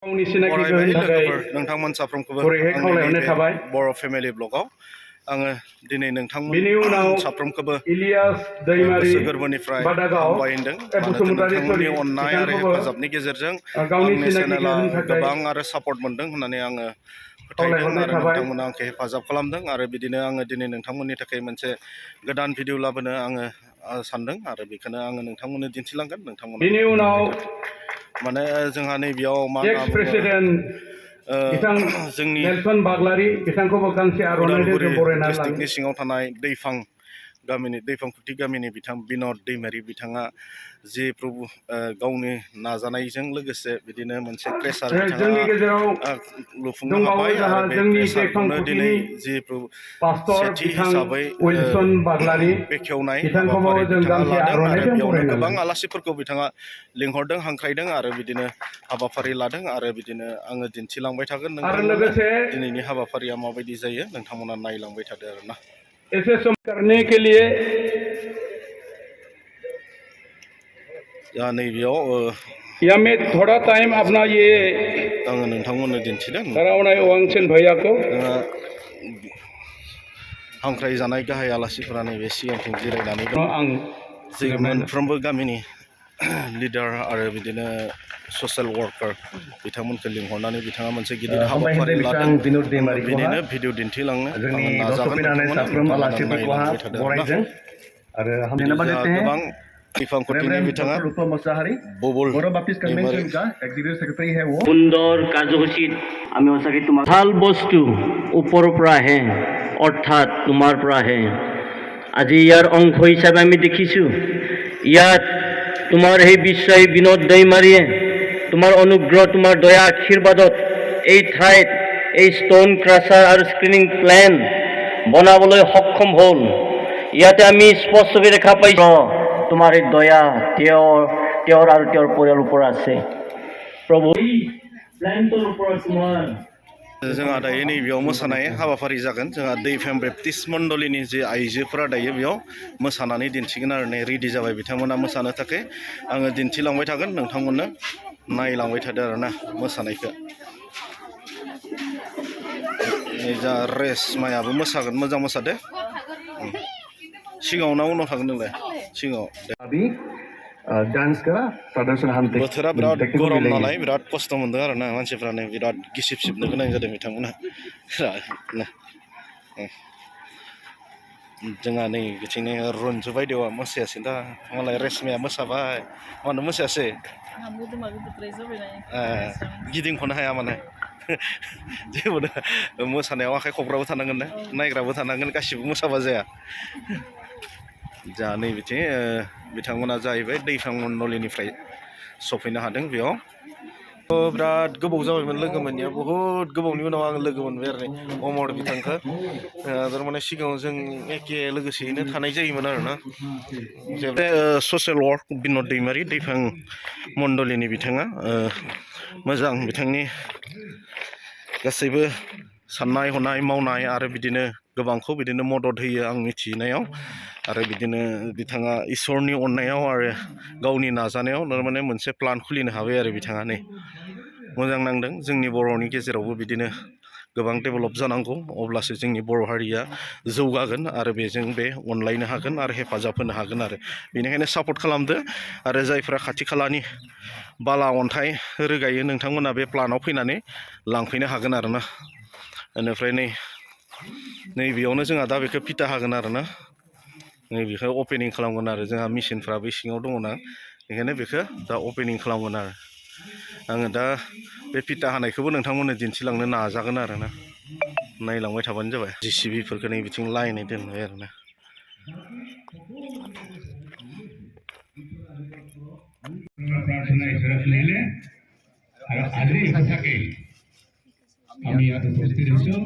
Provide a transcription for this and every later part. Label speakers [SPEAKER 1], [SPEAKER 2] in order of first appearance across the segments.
[SPEAKER 1] बरायबाय लोगोफोर नोंथांमोन साफ्रोमखौबो आंनि नैबे बर' फेमिलि ब्लगाव आङो दिनै नोंथांमोन साफ्रोमखौबो गोसो गोरबोनिफ्राय हामबाय होनदों मानोना नोंथांमोननि अननाय आरो हेफाजाबनि गेजेरजों आंनि चेनेला गोबां आरो सापर्ट मोनदों होननानै आङो फोथायदों आरो नोंथांमोना आंखौ हेफाजाब खालामदों आरो बिदिनो आङो दिनै नोंथांमोननि थाखाय मोनसे गोदान भिडिअ लाबोनो आङो सानदों आरो बेखौनो आङो नोंथांमोननो दिन्थिलांगोन नोंथांमोना माने जोंहा नैबेयाव मा होनना बुङो जोंनि उदालगुरि डिस्ट्रिक्टनि सिङाव थानाय दैफांखुथि गामिनि बिथां बिनद दैमारि बिथाङा जे प्रभु गावनि नाजानायजों लोगोसे बिदिनो मोनसे क्रेसार बिथाङा लुफुंनो हाबाय आरो बे क्रेसारखौनो दिनै जे सेथि हिसाबै बेखेवनाय हाबाफारि बिथाङा लादों आरो बेयावनो गोबां आलासिफोरखौ बिथाङा लिंहरदों हांख्रायदों आरो बिदिनो हाबाफारि लादों आरो बिदिनो आङो दिन्थिलांबाय थागोन नोंथांमोननो दिनैनि हाबाफारिया माबायदि जायो नोंथांमोना नायलांबाय थादो आरोना
[SPEAKER 2] ऐसे सम करने के लिए
[SPEAKER 1] नैबेयाव
[SPEAKER 2] या मैं थोड़ा टाइम अपना ये
[SPEAKER 1] आङो नोंथांमोननो दिन्थिदों
[SPEAKER 2] करावनाय वांचन भैया को
[SPEAKER 1] हांख्राय जानाय गाहाय आलासिफोरा नैबे सिगांथिं जिरायनानै दं जों मोनफ्रोमबो गामिनि लिडार आरो बिदिनो ससियेल वार्कार बिथांमोनखौ लिंहरनानै बिथाङा मोनसे गिदिर हाबाफारि लादों बिनिनो भिडिअ दिन्थिलांनो आङो नाजागोन नोंथांमोना नायलांबाय थादों आरोना गोबां दैफांखुथिनि बिथाङा बबुल दैमारि
[SPEAKER 3] সুন্দৰ কাৰ্যসূচীত আমি সঁচাকৈ তোমাৰ ভাল বস্তু ওপৰৰ পৰা আহে অৰ্থাৎ তোমাৰ পৰা আহে আজি ইয়াৰ অংশ হিচাপে আমি দেখিছোঁ ইয়াত তোমাৰ সেই বিশ্বাসী বিনোদ দৈমাৰীয়ে তোমাৰ অনুগ্ৰহ তোমাৰ দয়া আশীৰ্বাদত এই ঠাইত এই ষ্ট'ন ক্ৰাছাৰ আৰু স্ক্ৰিনিং প্লেন বনাবলৈ সক্ষম হ'ল ইয়াতে আমি স্পষ্টকৈ দেখা পাইছোঁ তোমাৰ এই দয়া তেওঁৰ আৰু তেওঁৰ পৰিয়ালৰ ওপৰত আছে প্ৰভু প্লেনটোৰ ওপৰত তোমাৰ
[SPEAKER 1] जोंहा दायो नैबेयाव मोसानाय हाबाफारि जागोन जोंहा दैफेम बेप्टिस्ट मण्डलिनि जे आइजोफोरा दायो बेयाव मोसानानै दिन्थिगोन आरो नै रेडि जाबाय बिथांमोना मोसानो थाखाय आङो दिन्थिलांबाय थागोन नोंथांमोननो नायलांबाय थादो आरोना मोसानायखौ जा रेसमायाबो मोसागोन मोजां मोसादो सिगाङाव ना उनाव थागोन नोंलाय सिगाङाव बोथोरा बिराद गरम नालाय बिराद खस्थ' मोनदों आरो ना मानसिफ्रानो बिराद गिसिब सिबनो गोनां जादों बिथांमोना जोंहा नै बिथिंनो रन्जु बायदेवा मोसायासै दा मालाय रेसमाया मोसाबाय मानो मोसायासै गिदिंख'नो हाया माने जेबो मोसानायाव आखाइ खबग्राबो थानांगोन ना नायग्राबो थानांगोन गासिबो मोसाबा जाया जा नै बिथिं बिथांमोना जाहैबाय दैफां मण्डलिनिफ्राय सफैनो हादों बेयाव बिराद गोबाव जाबायमोन लोगो मोनैया बहुद गोबावनि उनाव आं लोगो मोनबाय आरो अमर बिथांखौ थारमाने सिगाङाव जों एखे लोगोसेयैनो थानाय जायोमोन आरोना ससियेल वार्क बिनद दैमारि दैफां मण्डलिनि बिथाङा मोजां बिथांनि गासैबो साननाय हनाय मावनाय आरो बिदिनो गोबांखौ बिदिनो मदद होयो आं मिथिनायाव आरो बिदिनो बिथाङा इसोरनि अननायाव आरो गावनि नाजानायाव थारमाने मोनसे प्लान खुलिनो हाबाय आरो बिथाङा नै मोजां नांदों जोंनि बर'नि गेजेरावबो बिदिनो गोबां डेभेलप जानांगौ अब्लासो जोंनि बर' हारिया जौगागोन आरो बेजों बे अनलायनो हागोन आरो हेफाजाब होनो हागोन आरो बेनिखायनो सापर्ट खालामदो आरो जायफ्रा खाथि खालानि बाला अन्थाइ रोगायो नोंथांमोना बे प्लानाव फैनानै लांफैनो हागोन आरोना बेनिफ्राय नैबेयावनो जोंहा दा बेखौ फिथा हागोन आरोना नैबेखौ अपेनिं खालामगोन आरो जोंहा मेचिनफ्रा बै सिङाव दङना बेखायनो बेखौ दा अपेनिं खालामगोन आरो आङो दा बे फिथा हानायखौबो नोंथांमोननो दिन्थिलांनो नाजागोन आरोना नायलांबाय थाबानो जाबाय जिसिबिफोरखौ नै बिथिं लायनै दोनबाय आरोना
[SPEAKER 4] আমি ইয়াত উপস্থিত হৈছোঁ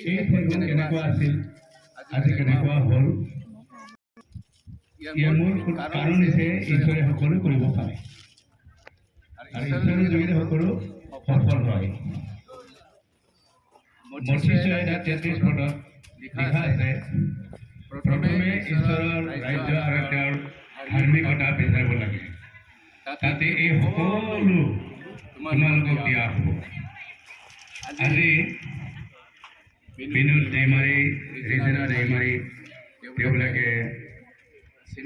[SPEAKER 4] এই ফলটো কেনেকুৱা আছিল আজি কেনেকুৱা হ'ল ইয়াৰ মূল কাৰণ হৈছে ঈশ্বৰে সকলো কৰিব পাৰে আৰু ঈশ্বৰৰ যোগেদি সকলো সফল হয় মথি 6:33 পদত লিখা আছে প্ৰথমে ঈশ্বৰৰ ৰাজ্য আৰু তেওঁৰ ধাৰ্মিকতা বিচাৰিব লাগে তাতে এই সকলো তোমালোকক দিয়া হ'ব আজি বিনোদ ডেইমাৰী ৰিজেনা ডেইমাৰী তেওঁলোকে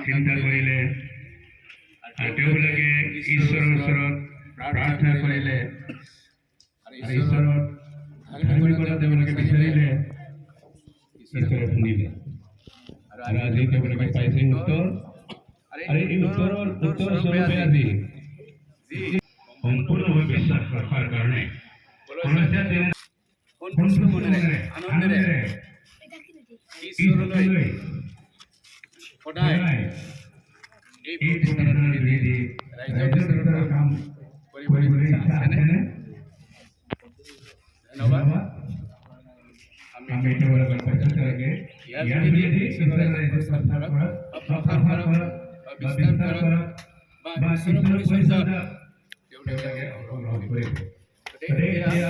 [SPEAKER 4] চিন্তা কৰিলে আৰু তেওঁলোকে ঈশ্বৰৰ ওচৰত প্ৰাৰ্থনা কৰিলে আৰু ঈশ্বৰৰ ধাৰ্মিকতা তেওঁলোকে বিচাৰিলে ঈশ্বৰে শুনিলে আৰু আজি তেওঁলোকে পাইছে উত্তৰ আৰু এই উত্তৰ স্বৰূপে আজি সম্পূৰ্ণভাৱে বিশ্বাস ৰখাৰ কাৰণে আনন্দেৰে ঈশ্বৰলৈ সদায় এই প্ৰতিষ্ঠানৰ যোগেদি ৰাইজৰ ভিতৰত কাম কৰিবলৈ ইচ্ছা আছেনে? ধন্যবাদ। আমি তেওঁলোকৰ প্ৰচেষ্টাকে ইয়াৰ যোগেদি ঈশ্বৰে ৰাইজক প্ৰচাৰ কৰক প্ৰসাৰ কৰক বা বিস্তাৰ কৰক বা ঈশ্বৰৰ পৰিচৰ্যা তেওঁলোকে অংশগ্ৰহণ কৰিব। এতিয়া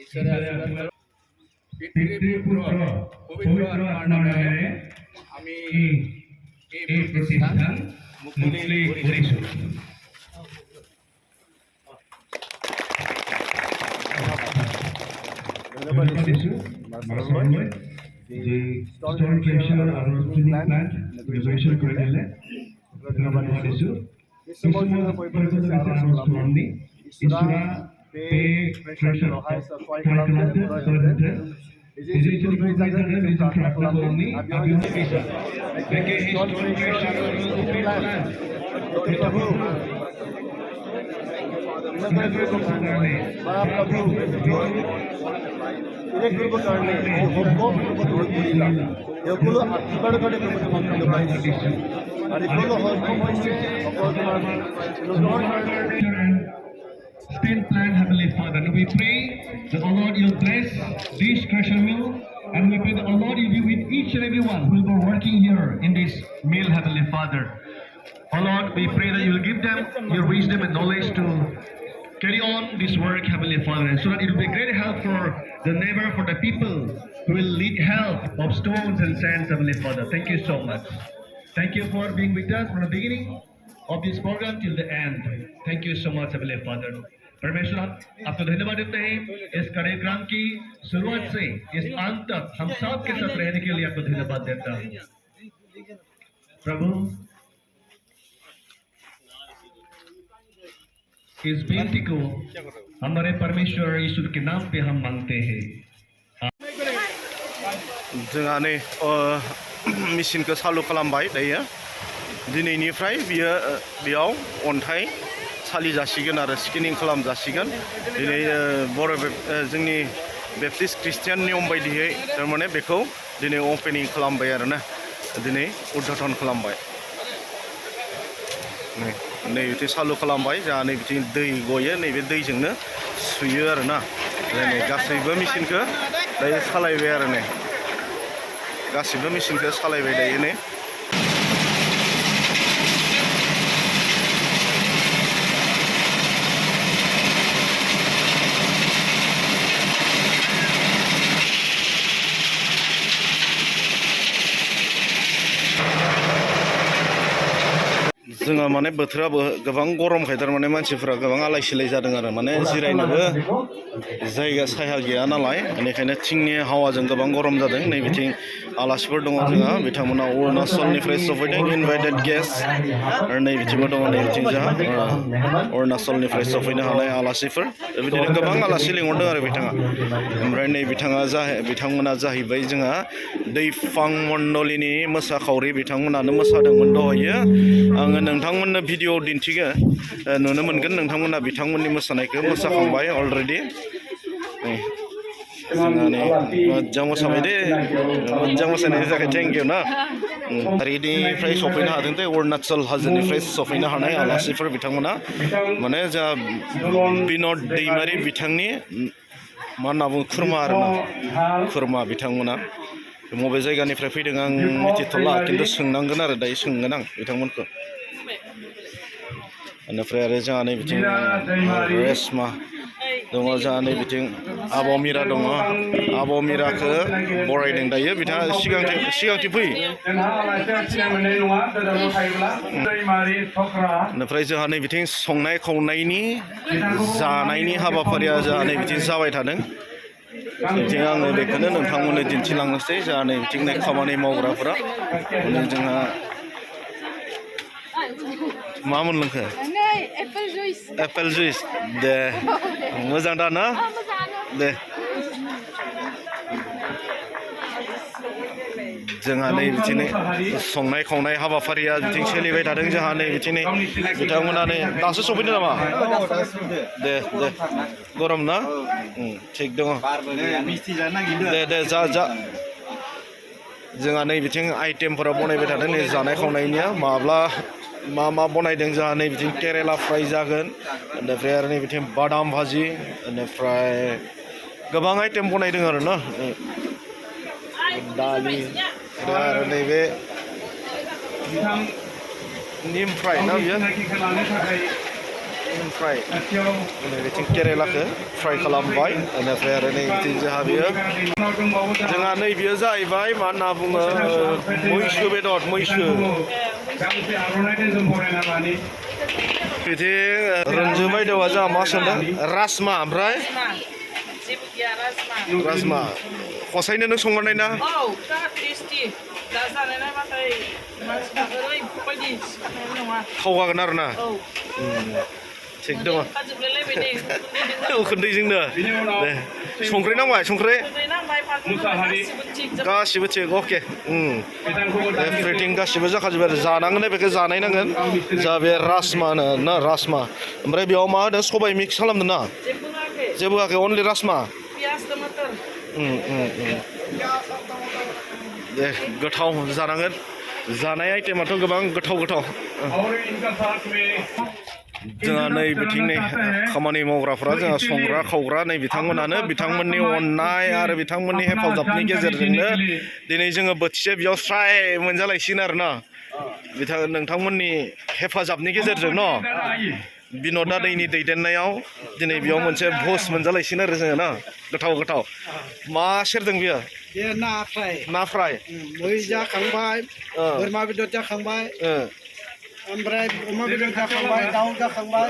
[SPEAKER 4] ঈশ্বৰে আশীৰ্বাদ পিতৃ পুত্ৰ পবিত্ৰ আত্মাৰ নামেৰে আমি এই প্ৰতিষ্ঠান মুকলি কৰিছোঁ। ধন্যবাদ দিছোঁ মাছলৈ যে ষ্ট'ন ক্ৰেচাৰ আৰু স্ক্ৰিনিং প্লান্ট ৰিজৰ্ভেশ্যন কৰি দিলে। ধন্যবাদ দিছোঁ। কিছুমান পৰিৱৰ্তন আৰু স্মৰণি ইছৰা पे क्रेशर हाई सफाई करते Digital organizer digital platform अभी Spin plan, Heavenly Father. And we pray that, O Lord, you'll bless this Crusher mill, and we pray that, O Lord, you'll be with each and every one who will be working here in this mill, Heavenly Father. O Lord, we pray that you'll give them your wisdom and knowledge to carry on this work, Heavenly Father, and so that it will be great help for the neighbor, for the people who will need help of stones and sands, Heavenly Father. Thank you so much. Thank you for being with us from the beginning of this program till the end. Thank you so much, Heavenly Father. परमेश्वर आपको धन्यवाद देते हैं इस कार्यक्रम की शुरुआत से इस अंत तक हम सब के साथ रहने के लिए आपको धन्यवाद देता हूँ प्रभु। इस बेनती को हमारे परमेश्वर यीशु के नाम पे हम मांगते हैं।
[SPEAKER 1] जोंहा नै मेसिनखौ चालु खालामबाय दायो दिनैनिफ्राय बियो बेयाव अन्थाइ सालि जासिगोन आरो स्किनिं खालाम जासिगोन दिनै जोंनि बेप्टिस्ट ख्रिस्टियान नियम बायदियै थारमाने बेखौ दिनै अपेनिं खालामबाय आरोना दिनै उद्घाटन खालामबाय नै बिदि चालु खालामबाय जोंहा नै बिथिं दै गयो नैबे दैजोंनो सुयो आरोना नै गासैबो मेसिनखौ दायो सालायबाय आरो नै गासैबो मेसिनखौ सालायबाय दायो नै जोंहा माने बोथोराबो गोबां गरमखाय थारमाने मानसिफोरा गोबां आलाय सिलाय जादों आरो माने जिरायनोबो जायगा साया गैया नालाय बेनिखायनो थिंनि हावाजों गोबां गरम जादों नै बिथिं आलासिफोर दङ जोंहा बिथांमोना अरुणाचलनिफ्राय सफैदों इनभाइटेड गेस्ट आरो नै बिथिंबो दङ नै बिथिं जोंहा अरुणाचलनिफ्राय सफैनो हानाय आलासिफोर बिदिनो गोबां आलासि लिंहरदों आरो बिथाङा ओमफ्राय नै बिथांमोना जाहैबाय जोंहा दैफां मण्डलिनि मोसाखावरि बिथांमोनानो मोसादोंमोन दहायो आङो नोंथांमोननो भिडिअ दिन्थिगोन नुनो मोनगोन नोंथांमोना बिथांमोननि मोसानायखौ मोसाखांबाय अलरेडि जोंहा नै मोजां मोसाबाय दे मोजां मोसानायनि थाखाय थेंक इउ ना ओरैनिफ्राय सफैनो हादों दे अरुणाचल हाजोनिफ्राय सफैनो हानाय आलासिफोर बिथांमोना माने जोंहा बिनद दैमारि बिथांनि मा होनना बुङो खुरमा आरोना खुरमा बिथांमोना बबे जायगानिफ्राय फैदों आं मिथिथ'ला खिन्थु सोंनांगोन आरो दायो सोंगोन आं बिथांमोनखौ बेनिफ्राय आरो जोंहा नै बिथिं रेशमा दङ जोंहा नै बिथिं आब' मिरा दङ आब' मिराखौ बरायदों दायो बिथाङा सिगांथिं फै बेनिफ्राय जोंहा नै बिथिं संनाय खावनायनि जानायनि हाबाफारिया जोंहा नै बिथिं जाबाय थादों बिथिं आङो बेखौनो नोंथांमोननो दिन्थिलांनोसै जोंहा नै बिथिं नै खामानि मावग्राफोरा जोंहा मा मोनलोंखो एप्पल जुइस दे मोजां दा ना दे जोंहा नै बिथिं संनाय खावनाय हाबाफारिया बिथिं सोलिबाय थादों जोंहा नै बिथिं बिथांमोना नै दासो सफैदों नामा दे दे गरम ना थिग दङ दे दे जा जोंहा नै बिथिं आइटेमफोरा बनायबाय थादों नै जानाय खावनायनिया माब्ला मा बनायदों जोंहा नै बिथिं केरेला फ्राय जागोन बेनिफ्राय आरो नै बिथिं बादाम भाजि बेनिफ्राय गोबां आइटेम बनायदों आरो ना दालि आरो नैबे निम फ्राय ना बियो निम फ्राय बिथिं केरेलाखौ फ्राय खालामबाय बेनिफ्राय आरो नै बिथिं जोंहा बियो जोंहा नै बियो जाहैबाय मा होनना बुङो मैसो बेदर मैसो बिदि रन्जु बायदेवा जोंहा मा सोंदों राजमा ओमफ्राय राजमा खसायनो नों संनाय ना थावगागोन आरो ना थिग दङ उखुन्दैजोंनो दे संख्रि नांबाय संख्रि गासिबो थिग अके एभ्रिथिं गासिबो जाखाजोब्बाय आरो जानांगोन बेखौ जानाय नांगोन जा बे राजमा ना राजमा ओमफ्राय बेयाव मा होदों सबाइ मिक्स खालामदों ना जेबो होआखै अनलि राजमा दे गोथाव जानांगोन जानाय आइटेमाथ' गोबां गोथाव जोंहा नै बिथिं नै खामानि मावग्राफ्रा जोंहा संग्रा खावग्रा नै बिथांमोनानो बिथांमोननि अननाय आरो बिथांमोननि हेफाजाबनि गेजेरजोंनो दिनै जोङो बोथिसे बेयाव स्राय मोनजालायसिगोन आरो ना नोंथांमोननि हेफाजाबनि गेजेरजों न' बिन'द दैनि दैदेननायाव दिनै बेयाव मोनसे भज मोनजालायसिगोन आरो जोङो ना गोथाव मा सेरदों बियो ना फ्राय
[SPEAKER 5] मै जाखांबाय बोरमा बेदर जाखांबाय ओमफ्राय अमा बेदर जाखांबाय दाउ जाखांबाय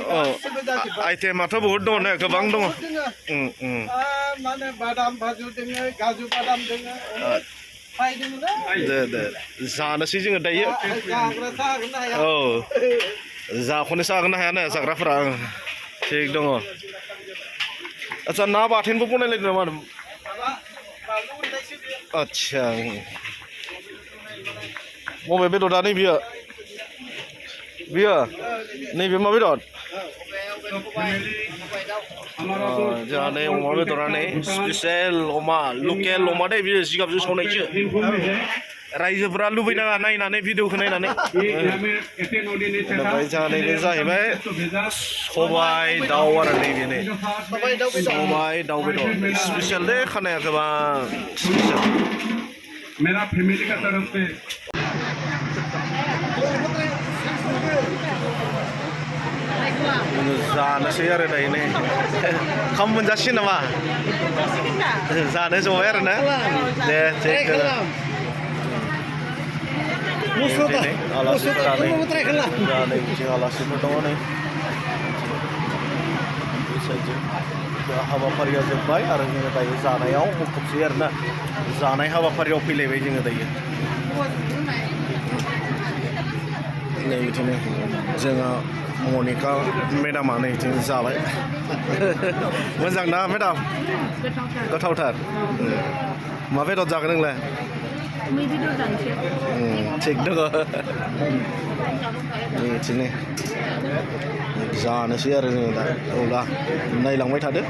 [SPEAKER 1] आइटेमाथ' बहुद दङ ने गोबां दङ
[SPEAKER 5] माने बादाम भाजु दोङो काजु बादाम दोङो
[SPEAKER 1] दे जानोसै जोङो दायो औ जाखौनो जागोन हाया ना जाग्राफोरा थिग दङ आदसा ना बाथोनबो बनायलायदों नामा आदसा बबे बेदरा नैबेयो नैबे मा बेदर जोंहा नै अमा बेदरा नै स्पेसियेल अमा लकेल अमा दे बियो जिगाबजों संनायसो रायजोफोरा लुबैनाङा नायनानै भिडिअखौ नायनानै ओमफ्राय जोंहा नैबे जाहैबाय सबाइ दाउ आरो नैबे नै सबाइ दाउ बेदर स्पेसियेल दे खानाया गोबां स्पेसियेल
[SPEAKER 2] मेरा फैमिली का तरफ से
[SPEAKER 1] जानोसै आरो दायो नै ओंखाम मोनजासिगोन नामा जानो जबाय आरो ना दे थिग आलासिफोरा नै बिथिं आलासिफोर दङ नै हाबाफारिया जोब्बाय आरो जोङो दायो जानायाव मुखुबसै आरो ना जानाय हाबाफारियाव फैलायबाय जोङो दायो नै बिदिनो जोंहा मनिका मेडामा नै बिथिं जाबाय मोजां ना मेडाम गोथावथार मा बेदर जागोन नोंलाय थिग दङ बिदिनो जानोसै आरो जोङो दा अब्ला नायलांबाय थादो